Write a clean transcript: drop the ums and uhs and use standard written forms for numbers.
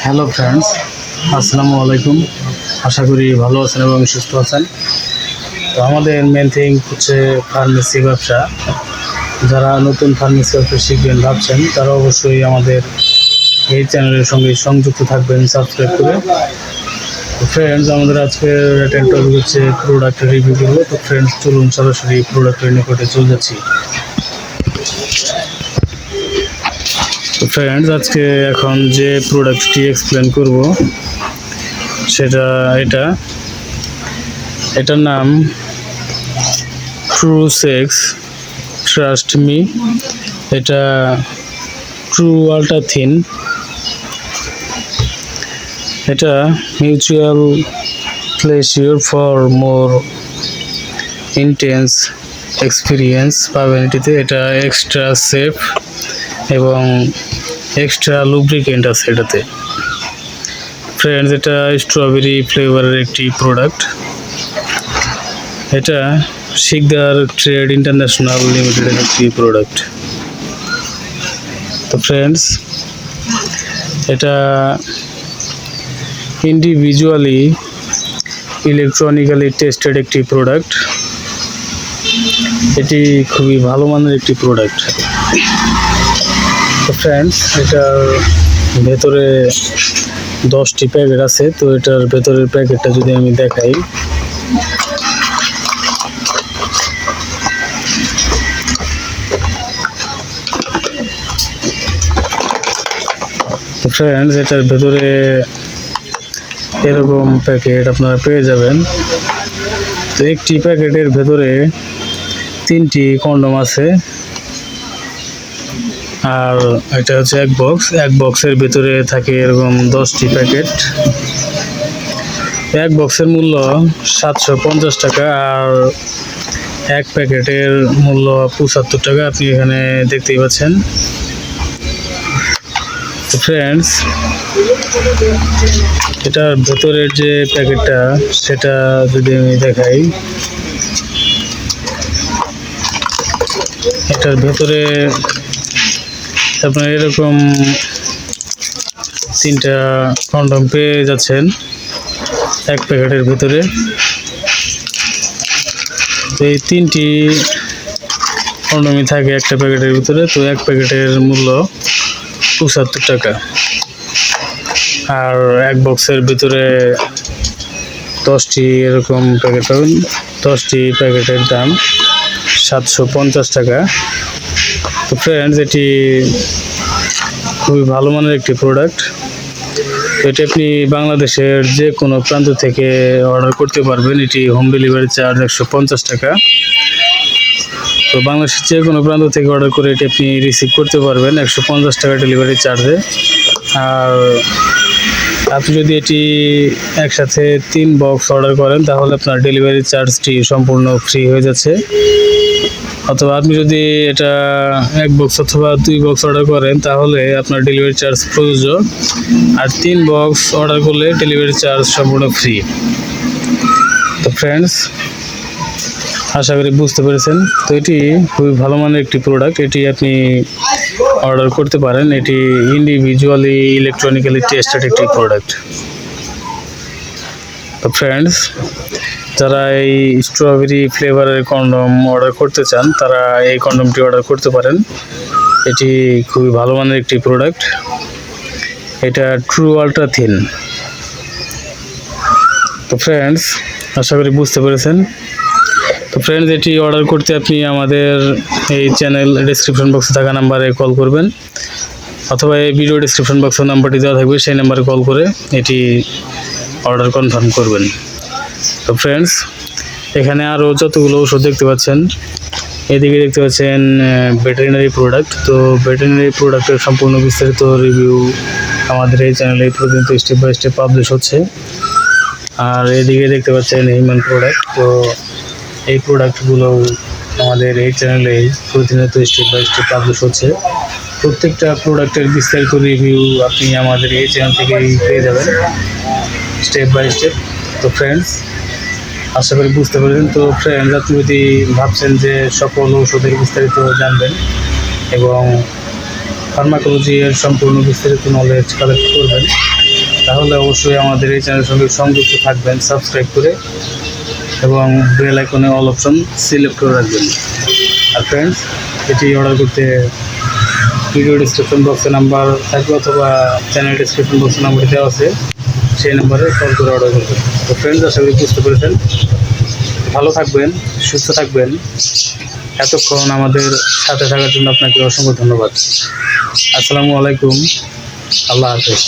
Hello friends, আসসালামু আলাইকুম। আশা করি ভালো আছেন এবং সুস্থ আছেন। তো আমাদের মেন থিং হচ্ছে ফার্মেসি ব্যবসা। যারা নতুন ফার্মেসি ব্যবসা শিখবেন ভাবছেন, তারা অবশ্যই আমাদের এই চ্যানেলের সঙ্গে সংযুক্ত থাকবেন সাবস্ক্রাইব করে। তো ফ্রেন্ডস, আমাদের আজকের টপিক হচ্ছে প্রোডাক্টের রিভিউ করবো। তো ফ্রেন্ডস, চলুন সরাসরি প্রোডাক্টের নিকটে চলে যাচ্ছি। তো ফ্রেন্ডস, আজকে এখন যে প্রোডাক্টটি এক্সপ্লেন করব সেটা এটার নাম ট্রু সেক্স ট্রাস্ট মি। এটা ট্রু আল্ট্রা থিন। এটা mutual pleasure for more intense experience পাবেন এটিতে। এটা এক্সট্রা সেফ এবং এক্সট্রা লুব্রিকেন্ট আছে এটাতে। ফ্রেন্ডস, এটা স্ট্রবেরি ফ্লেভারের একটি প্রোডাক্ট। এটা শিকদার ট্রেড ইন্টারন্যাশনাল লিমিটেডের একটি প্রোডাক্ট। তো ফ্রেন্ডস, এটা ইন্ডিভিজুয়ালি ইলেকট্রনিক্যালি টেস্টেড একটি প্রোডাক্ট। এটি খুবই ভালো মানের একটি প্রোডাক্ট। তো ফ্রেন্ডস, এটার ভেতরে 10টি প্যাকেট আছে। তো এটার ভেতরের প্যাকেটটা যদি আমি দেখাই, তো ফ্রেন্ডস, এটার ভেতরে এরকম প্যাকেট আপনারা পেয়ে যাবেন। তো একটি প্যাকেটের ভেতরে 3টি কন্ডম আছে। আর এটা হচ্ছে এক বক্সের ভিতরে থাকে এরকম 10টি প্যাকেট। এক বক্সের মূল্য 750 টাকা আর এক প্যাকেটের মূল্য 75 টাকা। আপনি এখানে দেখতেই পাচ্ছেন। ফ্রেন্ডস, এটার ভেতরের যে প্যাকেটটা সেটা যদি আমি দেখাই, এটার ভেতরে আপনার এরকম 3টা কন্ডম পেয়ে যাচ্ছেন এক প্যাকেটের ভিতরে। তো এই 3টি কন্ডমই থাকে একটা প্যাকেটের ভিতরে। তো এক প্যাকেটের মূল্য 75 টাকা আর এক বক্সের ভিতরে 10টি এরকম প্যাকেট পাবেন। 10টি প্যাকেটের দাম 750 টাকা। তো ফ্রেন্ডস, এটি খুবই ভালো মানের একটি প্রোডাক্ট। এটি আপনি বাংলাদেশের যে কোনো প্রান্ত থেকে অর্ডার করতে পারবেন। এটি হোম ডেলিভারি চার্জ 150 টাকা। তো বাংলাদেশের যে কোনো প্রান্ত থেকে অর্ডার করে এটি আপনি রিসিভ করতে পারবেন 150 টাকা ডেলিভারি চার্জে। আর আপনি যদি এটি একসাথে 3 বক্স অর্ডার করেন তাহলে আপনার ডেলিভারি চার্জটি সম্পূর্ণ ফ্রি হয়ে যাচ্ছে। অথবা আপনি যদি এটা 1 বক্স অথবা 2 বক্স অর্ডার করেন তাহলে আপনার ডেলিভারি চার্জ প্রযোজ্য। আর 3 বক্স অর্ডার করলে ডেলিভারি চার্জ সম্পূর্ণ ফ্রি। তো ফ্রেন্ডস, আশা করি বুঝতে পেরেছেন। তো এটি খুবই ভালো মানের একটি প্রোডাক্ট। এটি আপনি অর্ডার করতে পারেন। এটি ইন্ডিভিজুয়ালি ইলেকট্রনিক্যালি টেস্টেড একটি প্রোডাক্ট। তো ফ্রেন্ডস, যারা এই স্ট্রবেরি ফ্লেভারের কন্ডম অর্ডার করতে চান তারা এই কন্ডমটি অর্ডার করতে পারেন। এটি খুবই ভালো মানের একটি প্রোডাক্ট। এটা ট্রু আল্ট্রা থিন। তো ফ্রেন্ডস, আশা করি বুঝতে পেরেছেন। তো ফ্রেন্ডস, এটি অর্ডার করতে আপনি আমাদের এই চ্যানেল ডেসক্রিপশন বক্সে থাকা নাম্বারে কল করবেন, অথবা এই ভিডিও ডেসক্রিপশন বক্সের নাম্বারটি দেওয়া থাকবে, সেই নাম্বারে কল করে এটি অর্ডার কনফার্ম করবেন। তো ফ্রেন্ডস, এখানে আরও যতগুলো ওষুধ দেখতে পাচ্ছেন, এদিকে দেখতে পাচ্ছেন ভেটেরিনারি প্রোডাক্ট। তো ভেটেরিনারি প্রোডাক্টের সম্পূর্ণ বিস্তারিত রিভিউ আমাদের এই চ্যানেলে প্রতিনিয়ত স্টেপ বাই স্টেপ পাবলিশ হচ্ছে। আর এদিকে দেখতে পাচ্ছেন হিউম্যান প্রোডাক্ট। তো এই প্রোডাক্টগুলো আমাদের এই চ্যানেলে প্রতিনিয়ত স্টেপ বাই স্টেপ পাবলিশ হচ্ছে। প্রত্যেকটা প্রোডাক্টের বিস্তারিত রিভিউ আপনি আমাদের এই চ্যানেল থেকেই পেয়ে যাবেন স্টেপ বাই স্টেপ। তো ফ্রেন্ডস, আশা করি বুঝতে পেরেছেন। তো ফ্রেন্ডস, আপনি যদি ভাবছেন যে সকল ওষুধের বিস্তারিত জানবেন এবং ফার্মাকোলজি এর সম্পূর্ণ বিস্তারিত নলেজ কালেক্ট করবেন, তাহলে অবশ্যই আমাদের এই চ্যানেলের সঙ্গে সংযুক্ত থাকবেন সাবস্ক্রাইব করে, এবং বেল আইকনে অল অপশন সিলেক্ট করে রাখবেন। আর ফ্রেন্ডস, এটি অর্ডার করতে ভিডিও ডিসক্রিপশন বক্সে নাম্বার থাকবে অথবা চ্যানেল ডিসক্রিপশন বক্সে নাম্বার দেওয়া আছে, সেই নাম্বারে কল করে অর্ডার করবেন। তো ফ্রেন্ডস, আশা করি বুঝতে পেরেছেন। ভালো থাকবেন, সুস্থ থাকবেন। এতক্ষণ আমাদের সাথে থাকার জন্য আপনাকে অসংখ্য ধন্যবাদ। আসসালামু আলাইকুম, আল্লাহ হাফেজ।